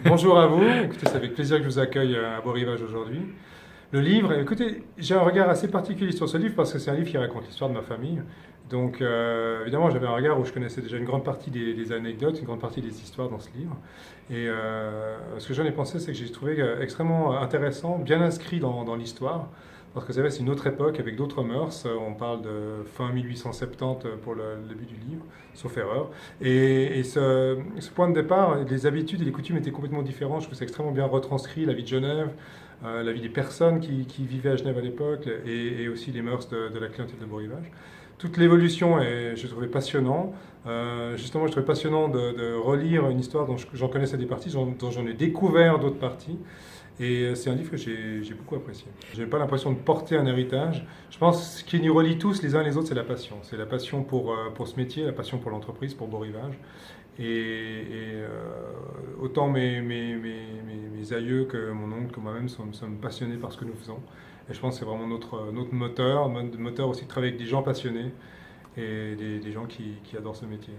Bonjour à vous. Écoutez, c'est avec plaisir que je vous accueille à Beau Rivage aujourd'hui. Le livre, écoutez, j'ai un regard assez particulier sur ce livre parce que c'est un livre qui raconte l'histoire de ma famille. Donc, évidemment, j'avais un regard où je connaissais déjà une grande partie des anecdotes, une grande partie des histoires dans ce livre. Et ce que j'en ai pensé, c'est que j'ai trouvé extrêmement intéressant, bien inscrit dans l'histoire. Parce que c'est vrai, c'est une autre époque avec d'autres mœurs. On parle de fin 1870 pour le début du livre, sauf erreur. Et ce point de départ, les habitudes et les coutumes étaient complètement différents. Je trouve que c'est extrêmement bien retranscrit, la vie de Genève, la vie des personnes qui vivaient à Genève à l'époque, et aussi les mœurs de la clientèle de Beau Rivage. Toute l'évolution, je trouvais passionnant. Justement, je trouvais passionnant de relire une histoire dont j'en connaissais des parties, dont j'en ai découvert d'autres parties. Et c'est un livre que j'ai beaucoup apprécié. Je n'ai pas l'impression de porter un héritage. Je pense que ce qui nous relie tous les uns les autres, c'est la passion. C'est la passion pour ce métier, la passion pour l'entreprise, pour Beau Rivage. Autant mes aïeux que mon oncle, que moi-même sommes passionnés par ce que nous faisons. Et je pense que c'est vraiment notre moteur aussi de travailler avec des gens passionnés et des gens qui adorent ce métier.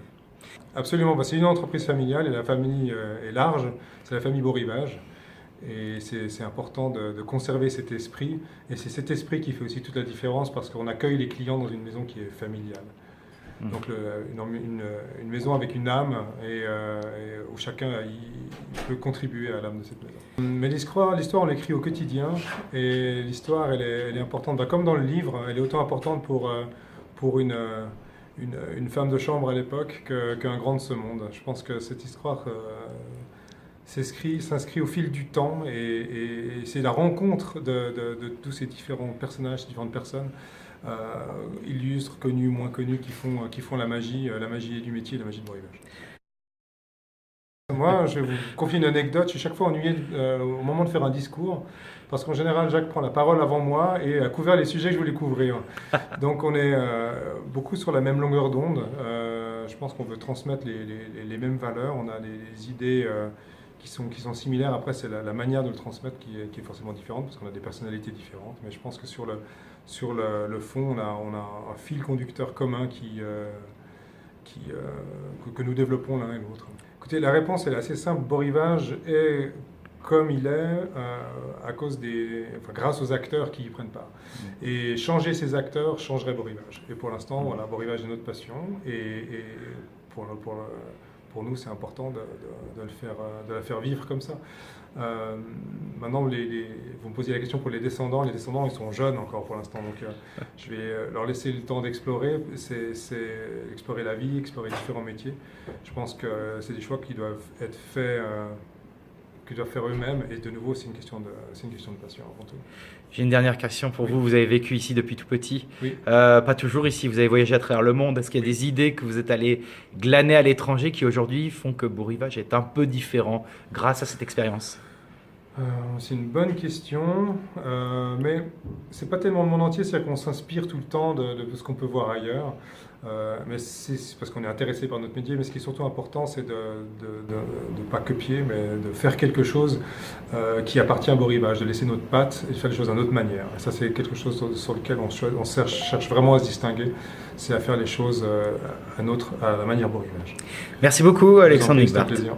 Absolument, c'est une entreprise familiale et la famille est large, c'est la famille Beau Rivage. Et c'est important de conserver cet esprit. Et c'est cet esprit qui fait aussi toute la différence parce qu'on accueille les clients dans une maison qui est familiale. Donc une maison avec une âme et où chacun il peut contribuer à l'âme de cette maison. Mais l'histoire, on l'écrit au quotidien et l'histoire, elle est importante. Comme dans le livre, elle est autant importante pour une femme de chambre à l'époque qu'un grand de ce monde. Je pense que cette histoire s'inscrit au fil du temps et c'est la rencontre de tous ces différents personnages, ces différentes personnes, illustres, connus, moins connus, qui font la magie du métier, la magie de Beau Rivage. Moi, je vais vous confier une anecdote. Je suis chaque fois ennuyé au moment de faire un discours, parce qu'en général, Jacques prend la parole avant moi et a couvert les sujets que je voulais couvrir. Donc, on est beaucoup sur la même longueur d'onde. Je pense qu'on veut transmettre les mêmes valeurs. On a des idées qui sont similaires. Après, c'est la manière de le transmettre qui est forcément différente, parce qu'on a des personnalités différentes. Mais je pense que sur le fond, on a un fil conducteur commun que nous développons l'un et l'autre. Écoutez, la réponse elle est assez simple. Beau Rivage est comme il est grâce aux acteurs qui y prennent part. Et changer ces acteurs changerait Beau Rivage. Et pour l'instant, voilà, Beau Rivage est notre passion. Et pour nous, c'est important de la faire vivre comme ça. Maintenant, vous me posiez la question pour les descendants. Les descendants, ils sont jeunes encore pour l'instant, donc je vais leur laisser le temps d'explorer. C'est explorer la vie, explorer différents métiers. Je pense que c'est des choix qui doivent être faits, qu'ils doivent faire eux-mêmes. Et de nouveau, c'est une question de passion avant tout. J'ai une dernière question pour vous. Vous avez vécu ici depuis tout petit. Oui. Pas toujours ici. Vous avez voyagé à travers le monde. Est-ce qu'il y a des idées que vous êtes allé glaner à l'étranger qui aujourd'hui font que Beau Rivage est un peu différent grâce à cette expérience? C'est une bonne question, mais c'est pas tellement le monde entier, c'est-à-dire qu'on s'inspire tout le temps de ce qu'on peut voir ailleurs. Mais c'est parce qu'on est intéressé par notre métier, mais ce qui est surtout important, c'est de pas copier, mais de faire quelque chose qui appartient à Beau Rivage, de laisser notre patte et de faire les choses à notre manière. Et ça, c'est quelque chose sur lequel on cherche vraiment à se distinguer, c'est à faire les choses à la manière Beau Rivage. Merci beaucoup, Alexandre C'était un Wigbart. plaisir.